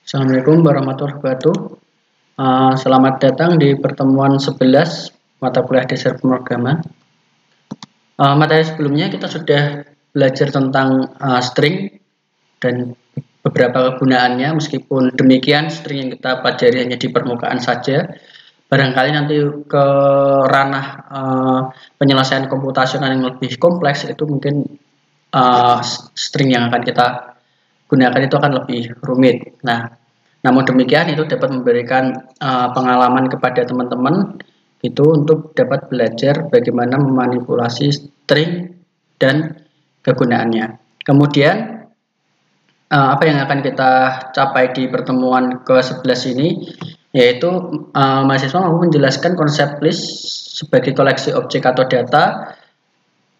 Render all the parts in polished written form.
Assalamualaikum warahmatullahi wabarakatuh. Selamat datang di pertemuan 11 mata kuliah dasar pemrograman. Materi sebelumnya kita sudah belajar tentang string dan beberapa kegunaannya. Meskipun demikian, string yang kita pelajari hanya di permukaan saja. Barangkali nanti ke ranah penyelesaian komputasional yang lebih kompleks, itu mungkin string yang akan kita gunakan itu akan lebih rumit. Nah, namun demikian itu dapat memberikan pengalaman kepada teman-teman itu untuk dapat belajar bagaimana memanipulasi string dan kegunaannya. Kemudian apa yang akan kita capai di pertemuan ke-11 ini yaitu mahasiswa mampu menjelaskan konsep list sebagai koleksi objek atau data,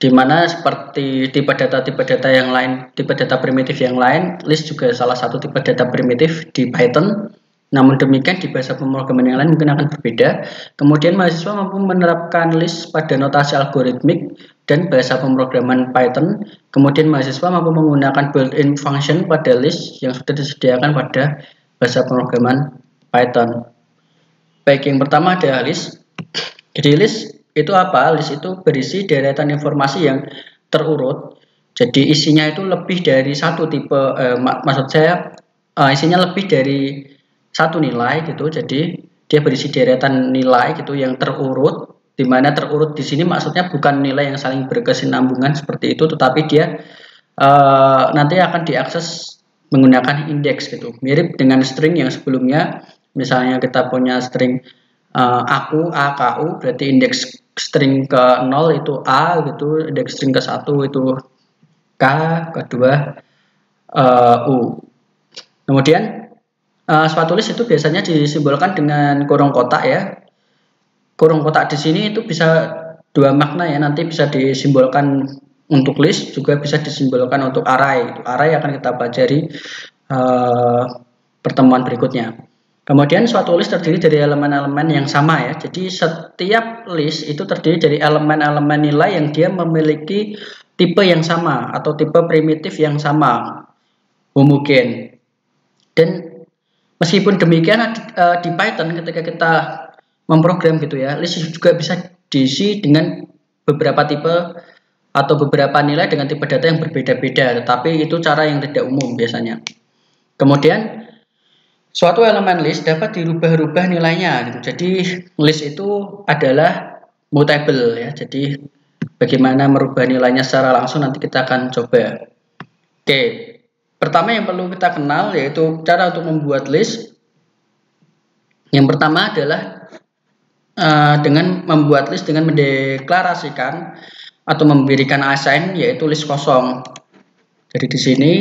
di mana seperti tipe data yang lain, tipe data primitif yang lain, list juga salah satu tipe data primitif di Python. Namun demikian di bahasa pemrograman yang lain mungkin akan berbeda. Kemudian mahasiswa mampu menerapkan list pada notasi algoritmik dan bahasa pemrograman Python. Kemudian mahasiswa mampu menggunakan built-in function pada list yang sudah disediakan pada bahasa pemrograman Python. Baik, yang pertama ada list. Jadi list itu apa? List itu berisi deretan informasi yang terurut. Jadi isinya itu lebih dari satu tipe, maksud saya isinya lebih dari satu nilai gitu. Jadi dia berisi deretan nilai gitu yang terurut. Di mana terurut di sini maksudnya bukan nilai yang saling berkesinambungan seperti itu, tetapi dia nanti akan diakses menggunakan indeks gitu. Mirip dengan string yang sebelumnya. Misalnya kita punya string aku, AKU, berarti indeks string ke 0 itu A gitu, indeks string ke 1 itu K, kedua U. Kemudian suatu list itu biasanya disimbolkan dengan kurung kotak ya. Kurung kotak di sini itu bisa dua makna ya, nanti bisa disimbolkan untuk list, juga bisa disimbolkan untuk array. Array akan kita pelajari pertemuan berikutnya. Kemudian suatu list terdiri dari elemen-elemen yang sama ya. Jadi setiap list itu terdiri dari elemen-elemen nilai yang dia memiliki tipe yang sama atau tipe primitif yang sama, homogen. Dan meskipun demikian di Python ketika kita memprogram gitu ya, list juga bisa diisi dengan beberapa tipe atau beberapa nilai dengan tipe data yang berbeda-beda, tetapi itu cara yang tidak umum biasanya. Kemudian suatu elemen list dapat dirubah-rubah nilainya gitu. Jadi list itu adalah mutable ya. Jadi bagaimana merubah nilainya secara langsung nanti kita akan coba. Oke. Pertama yang perlu kita kenal yaitu cara untuk membuat list. Yang pertama adalah dengan membuat list dengan mendeklarasikan atau memberikan assign yaitu list kosong. Jadi di sini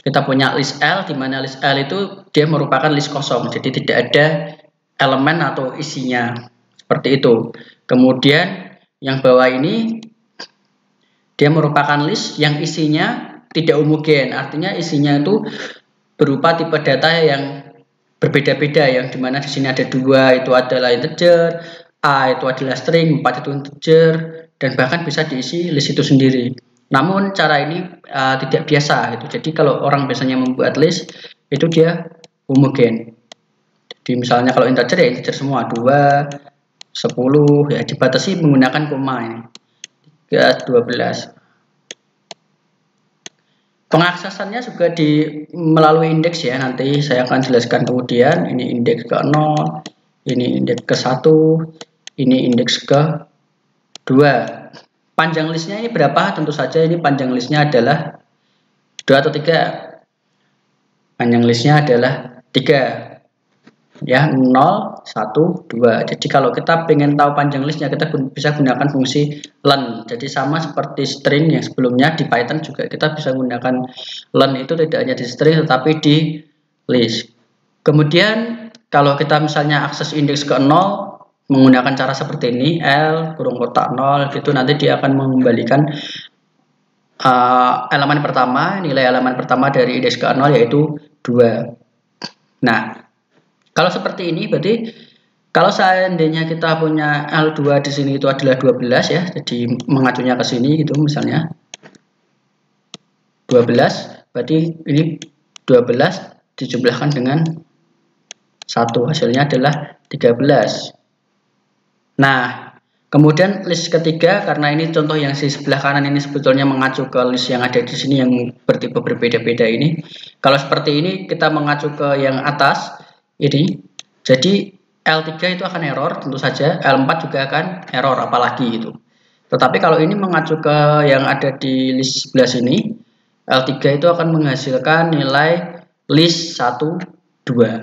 kita punya list L, di mana list L itu dia merupakan list kosong, jadi tidak ada elemen atau isinya seperti itu. Kemudian yang bawah ini dia merupakan list yang isinya tidak homogen, artinya isinya itu berupa tipe data yang berbeda-beda, yang dimana di sini ada dua itu adalah integer, A itu adalah string, 4 itu integer, dan bahkan bisa diisi list itu sendiri. Namun cara ini tidak biasa gitu. Jadi kalau orang biasanya membuat list itu dia homogen. Jadi misalnya kalau integer ya integer semua, 2, 10 ya dibatasi menggunakan koma ini. 3, 12. Pengaksesannya juga melalui indeks ya, nanti saya akan jelaskan kemudian. Ini indeks ke 0, ini indeks ke 1, ini indeks ke 2. Panjang listnya ini berapa? Tentu saja ini panjang listnya adalah 2 atau 3. Panjang listnya adalah 3. Ya, 0, 1, 2. Jadi kalau kita ingin tahu panjang listnya, kita bisa gunakan fungsi len. Jadi sama seperti string yang sebelumnya di Python juga kita bisa gunakan len, itu tidak hanya di string tetapi di list. Kemudian kalau kita misalnya akses indeks ke 0 menggunakan cara seperti ini, L kurung kotak 0 gitu, nanti dia akan mengembalikan elemen pertama, nilai elemen pertama dari indeks ke 0 yaitu 2. Nah, kalau seperti ini berarti kalau seandainya kita punya L2 di sini itu adalah 12 ya, jadi mengacunya ke sini gitu misalnya 12, berarti ini 12 dijumlahkan dengan 1, hasilnya adalah 13. Nah, kemudian list ketiga, karena ini contoh yang di sebelah kanan ini sebetulnya mengacu ke list yang ada di sini yang bertipe berbeda-beda ini. Kalau seperti ini kita mengacu ke yang atas ini, jadi L3 itu akan error tentu saja, L4 juga akan error apalagi itu. Tetapi kalau ini mengacu ke yang ada di list sebelah sini, L3 itu akan menghasilkan nilai list 1, 2.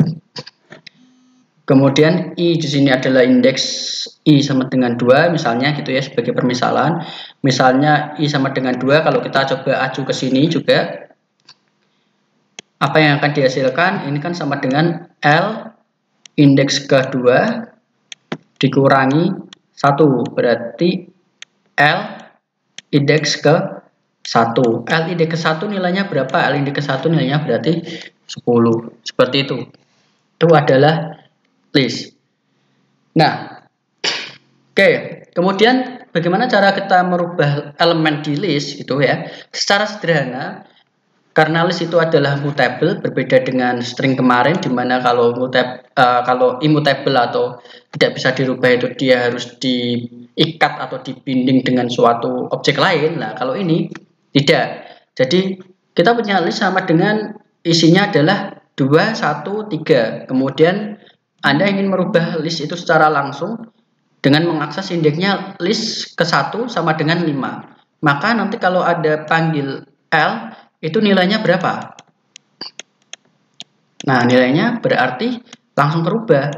Kemudian I di sini adalah indeks I sama dengan 2 misalnya gitu ya, sebagai permisalan. Misalnya I sama dengan 2, kalau kita coba acu ke sini juga, apa yang akan dihasilkan? Ini kan sama dengan L indeks ke-2 dikurangi 1, berarti L indeks ke-1. L indeks ke-1 nilainya berapa? L indeks ke-1 nilainya berarti 10. Seperti itu. Itu adalah list. Nah, oke. Kemudian bagaimana cara kita merubah elemen di list gitu ya? Secara sederhana, karena list itu adalah mutable, berbeda dengan string kemarin, dimana kalau immutable atau tidak bisa dirubah itu dia harus diikat atau dibinding dengan suatu objek lain. Nah, kalau ini tidak. Jadi kita punya list sama dengan isinya adalah 2, 1, 3. Kemudian Anda ingin merubah list itu secara langsung dengan mengakses indeksnya list ke-1 sama dengan 5. Maka nanti kalau ada panggil L, itu nilainya berapa? Nah, nilainya berarti langsung berubah.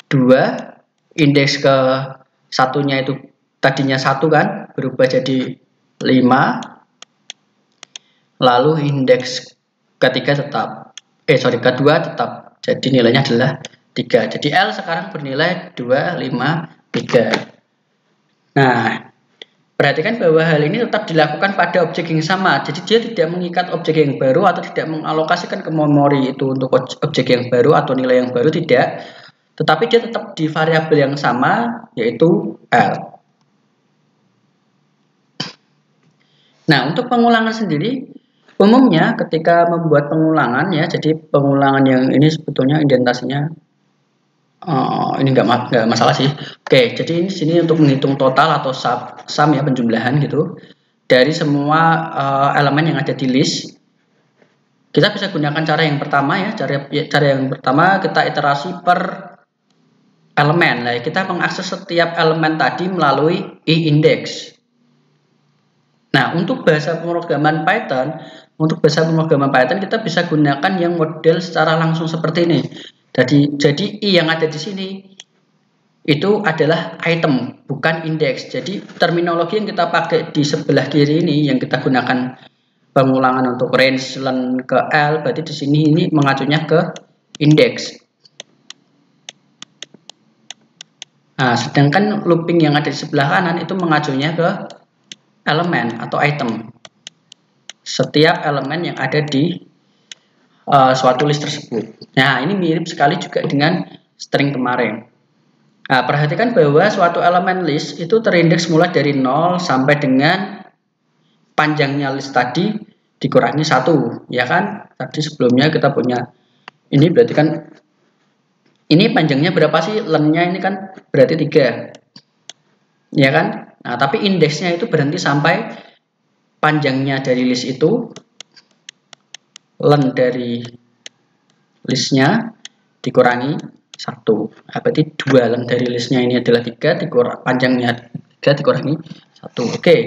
2, indeks ke-1-nya itu tadinya 1 kan, berubah jadi 5. Lalu indeks ketiga kedua tetap. Jadi nilainya adalah 3. Jadi L sekarang bernilai 2, 5, 3. Nah, perhatikan bahwa hal ini tetap dilakukan pada objek yang sama. Jadi dia tidak mengikat objek yang baru atau tidak mengalokasikan ke memori itu untuk objek yang baru atau nilai yang baru, tidak. Tetapi dia tetap di variabel yang sama, yaitu L. Nah, untuk pengulangan sendiri, umumnya ketika membuat pengulangan ya, jadi pengulangan yang ini sebetulnya indentasinya ini nggak masalah sih. Oke, jadi ini sini untuk menghitung total atau sum ya, penjumlahan gitu dari semua elemen yang ada di list. Kita bisa gunakan cara yang pertama ya, cara yang pertama kita iterasi per elemen. Nah, kita mengakses setiap elemen tadi melalui i-index. Nah, untuk bahasa pemrograman Python kita bisa gunakan yang model secara langsung seperti ini. Jadi I yang ada di sini itu adalah item, bukan indeks. Jadi terminologi yang kita pakai di sebelah kiri ini yang kita gunakan pengulangan untuk range len ke L, berarti di sini ini mengacunya ke indeks. Nah, sedangkan looping yang ada di sebelah kanan itu mengacunya ke elemen atau item. Setiap elemen yang ada di suatu list tersebut. Nah, ini mirip sekali juga dengan string kemarin. Nah, perhatikan bahwa suatu elemen list itu terindeks mulai dari 0 sampai dengan panjangnya list tadi dikurangi 1, ya kan? Tadi sebelumnya kita punya ini, berarti kan ini panjangnya berapa sih? Lennya ini kan berarti 3, ya kan? Nah, tapi indeksnya itu berhenti sampai panjangnya dari list itu, len dari listnya dikurangi 1. Nah, berarti 2 len dari listnya ini adalah 3, panjangnya 3 dikurangi 1. Oke.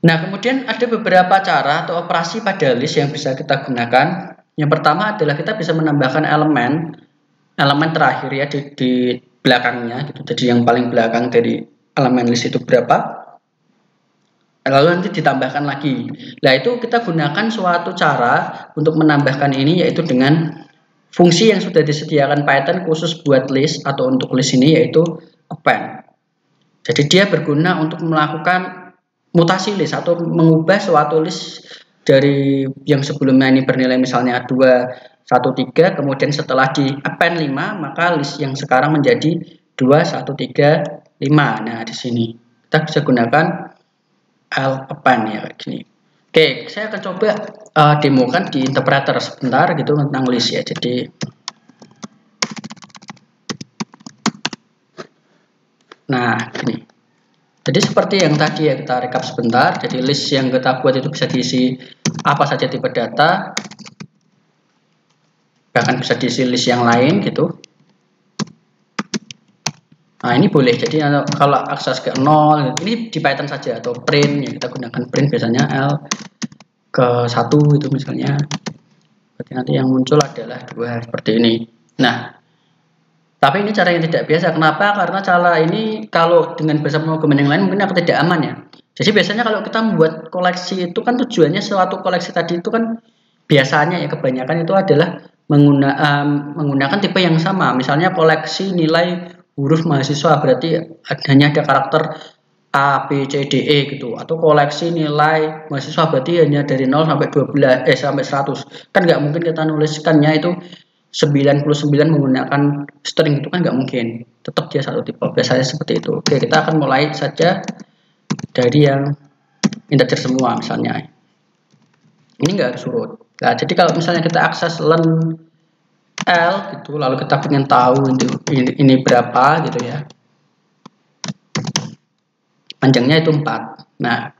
Nah, kemudian ada beberapa cara atau operasi pada list yang bisa kita gunakan. Yang pertama adalah kita bisa menambahkan elemen terakhir ya di belakangnya gitu. Jadi yang paling belakang dari elemen list itu berapa? Lalu nanti ditambahkan lagi. Nah, itu kita gunakan suatu cara untuk menambahkan ini, yaitu dengan fungsi yang sudah disediakan Python khusus buat list atau untuk list ini, yaitu append. Jadi dia berguna untuk melakukan mutasi list atau mengubah suatu list dari yang sebelumnya ini bernilai misalnya 2, 1, 3, kemudian setelah di append 5, maka list yang sekarang menjadi 2, 1, 3, 5. Nah, di sini kita bisa gunakan L append ya, kayak gini. Oke, saya akan coba demokan di interpreter sebentar gitu tentang list ya. Jadi nah ini. Jadi seperti yang tadi ya, kita rekap sebentar. Jadi list yang kita buat itu bisa diisi apa saja tipe data, bahkan bisa diisi list yang lain gitu. Nah ini boleh, jadi kalau akses ke 0, ini di Python saja, atau print, ya kita gunakan print biasanya L ke 1 itu misalnya. Berarti nanti yang muncul adalah 2 seperti ini. Nah, tapi ini cara yang tidak biasa. Kenapa? Karena cara ini kalau dengan bahasa pemrograman yang lain mungkin akan tidak aman ya. Jadi biasanya kalau kita membuat koleksi itu kan tujuannya suatu koleksi tadi itu kan biasanya ya kebanyakan itu adalah menggunakan tipe yang sama. Misalnya koleksi nilai huruf mahasiswa, berarti hanya ada karakter A, B, C, D, E gitu. Atau koleksi nilai mahasiswa berarti hanya dari 0 sampai 12 sampai 100. Kan nggak mungkin kita nuliskannya itu 99 menggunakan string, itu kan nggak mungkin. Tetap dia satu tipe. Biasanya seperti itu. Oke, kita akan mulai saja dari yang integer semua misalnya. Ini nggak harus urut. Nah, jadi kalau misalnya kita akses len L gitu, lalu kita ingin tahu ini berapa gitu ya. Panjangnya itu 4. Nah,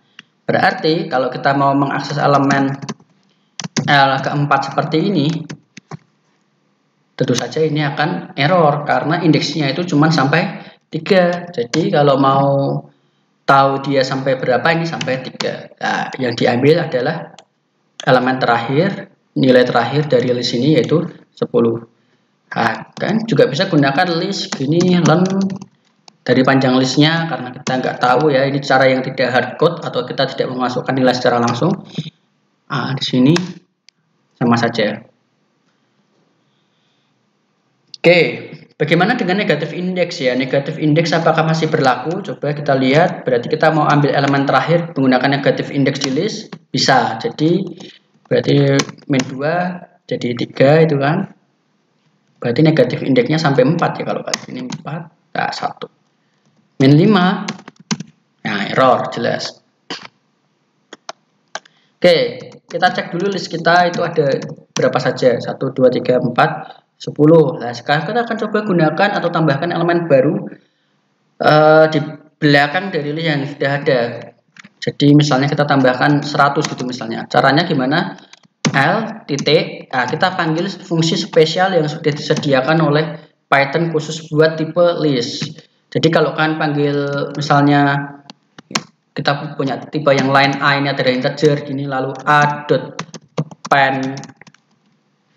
berarti kalau kita mau mengakses elemen L ke-4 seperti ini, tentu saja ini akan error karena indeksnya itu cuma sampai 3. Jadi kalau mau tahu dia sampai berapa, ini sampai 3. Nah, yang diambil adalah elemen terakhir, nilai terakhir dari list ini yaitu 10. Nah, kan juga bisa gunakan list gini len dari panjang listnya, karena kita nggak tahu ya, ini cara yang tidak hardcode atau kita tidak memasukkan nilai secara langsung. Di sini sama saja. Oke, bagaimana dengan negatif indeks ya? Negatif indeks apakah masih berlaku? Coba kita lihat. Berarti kita mau ambil elemen terakhir menggunakan negatif indeks di list, bisa. Jadi berarti min 2 jadi 3 itu kan. Berarti negatif indeksnya sampai 4 ya, kalau ini 4, nah 1. Min 5, nah error jelas. Oke, kita cek dulu list kita itu ada berapa saja, 1, 2, 3, 4, 10. Nah sekarang kita akan coba gunakan atau tambahkan elemen baru di belakang dari list yang sudah ada. Jadi misalnya kita tambahkan 100 gitu misalnya. Caranya gimana? L titik, nah kita panggil fungsi spesial yang sudah disediakan oleh Python khusus buat tipe list. Jadi kalau kalian panggil misalnya kita punya tipe yang lain, A ini adalah integer gini, lalu a.pen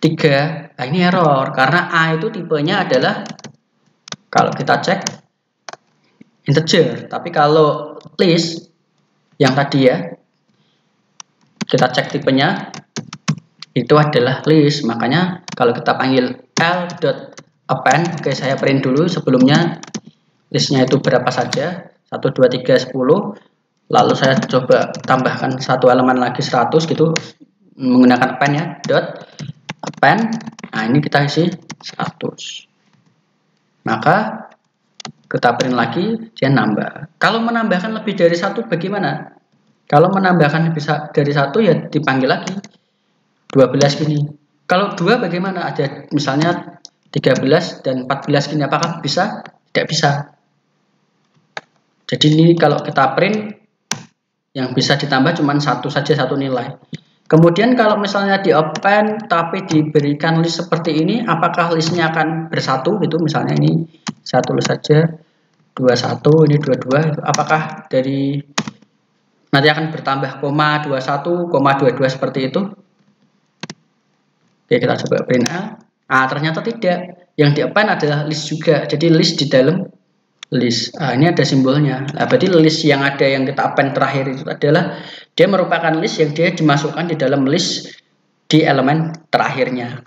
3, nah ini error karena A itu tipenya adalah, kalau kita cek, integer. Tapi kalau list yang tadi ya, kita cek tipenya itu adalah list, makanya kalau kita panggil l.append, oke saya print dulu sebelumnya listnya itu berapa saja, 1, 2, 3, 10, lalu saya coba tambahkan satu elemen lagi 100 gitu menggunakan append ya, dot append. Nah ini kita isi 100, maka kita print lagi, dia nambah. Kalau menambahkan lebih dari 1 bagaimana? Kalau menambahkan lebih dari 1 ya dipanggil lagi 12 gini. Kalau 2 bagaimana? Ada misalnya 13 dan 14 gini, apakah bisa? Tidak bisa. Jadi ini kalau kita print yang bisa ditambah cuma 1 saja, 1 nilai. Kemudian kalau misalnya di append tapi diberikan list seperti ini, apakah listnya akan bersatu gitu? Misalnya ini saya tulis saja 21, ini 22, itu apakah dari nanti akan bertambah koma 21, koma 22 seperti itu? Oke, kita coba print L. Nah, ternyata tidak. Yang di append adalah list juga. Jadi list di dalam list. Nah, ini ada simbolnya. Nah, berarti list yang ada yang kita append terakhir itu adalah dia merupakan list yang dia dimasukkan di dalam list di elemen terakhirnya.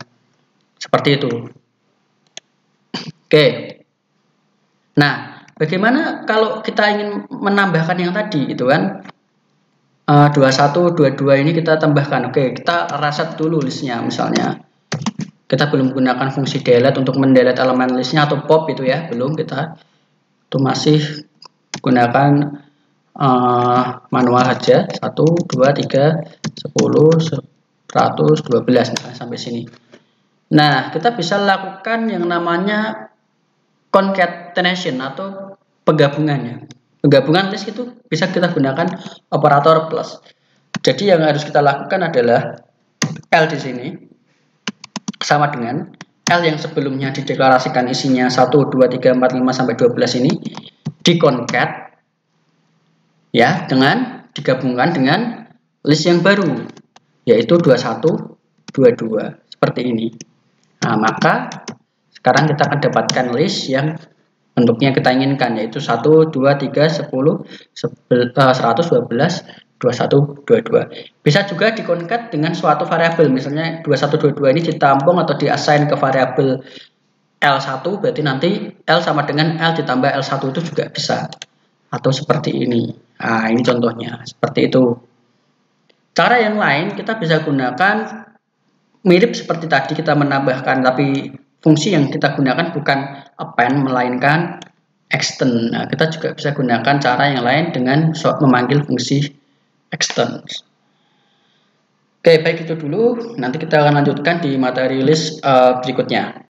Seperti itu. Oke. Nah, bagaimana kalau kita ingin menambahkan yang tadi itu kan? 21, 22 ini kita tambahkan. Oke, kita reset dulu listnya misalnya. Kita belum menggunakan fungsi delete untuk mendelete elemen listnya atau pop itu ya, belum. Kita itu masih gunakan manual saja. 1, 2, 3, 112 nah, sampai sini. Nah, kita bisa lakukan yang namanya concatenation atau penggabungannya. Penggabungan list itu bisa kita gunakan operator plus. Jadi yang harus kita lakukan adalah L di sini sama dengan L yang sebelumnya dideklarasikan isinya 1, 2, 3, 4, 5 sampai 12 ini dikoncat ya dengan digabungkan dengan list yang baru yaitu 21, 22 seperti ini. Nah, maka sekarang kita akan dapatkan list yang bentuknya kita inginkan yaitu 1, 2, 3, 10, 112, 21, 22. Bisa juga dikoncat dengan suatu variabel, misalnya 21, 22 ini ditampung atau diassign ke variabel L1, berarti nanti L sama dengan L ditambah L1 itu juga bisa. Atau seperti ini. Nah, ini contohnya, seperti itu. Cara yang lain kita bisa gunakan mirip seperti tadi kita menambahkan, tapi fungsi yang kita gunakan bukan append melainkan extend. Nah, kita juga bisa gunakan cara yang lain dengan memanggil fungsi extend. Oke, baik itu dulu. Nanti kita akan lanjutkan di materi list berikutnya.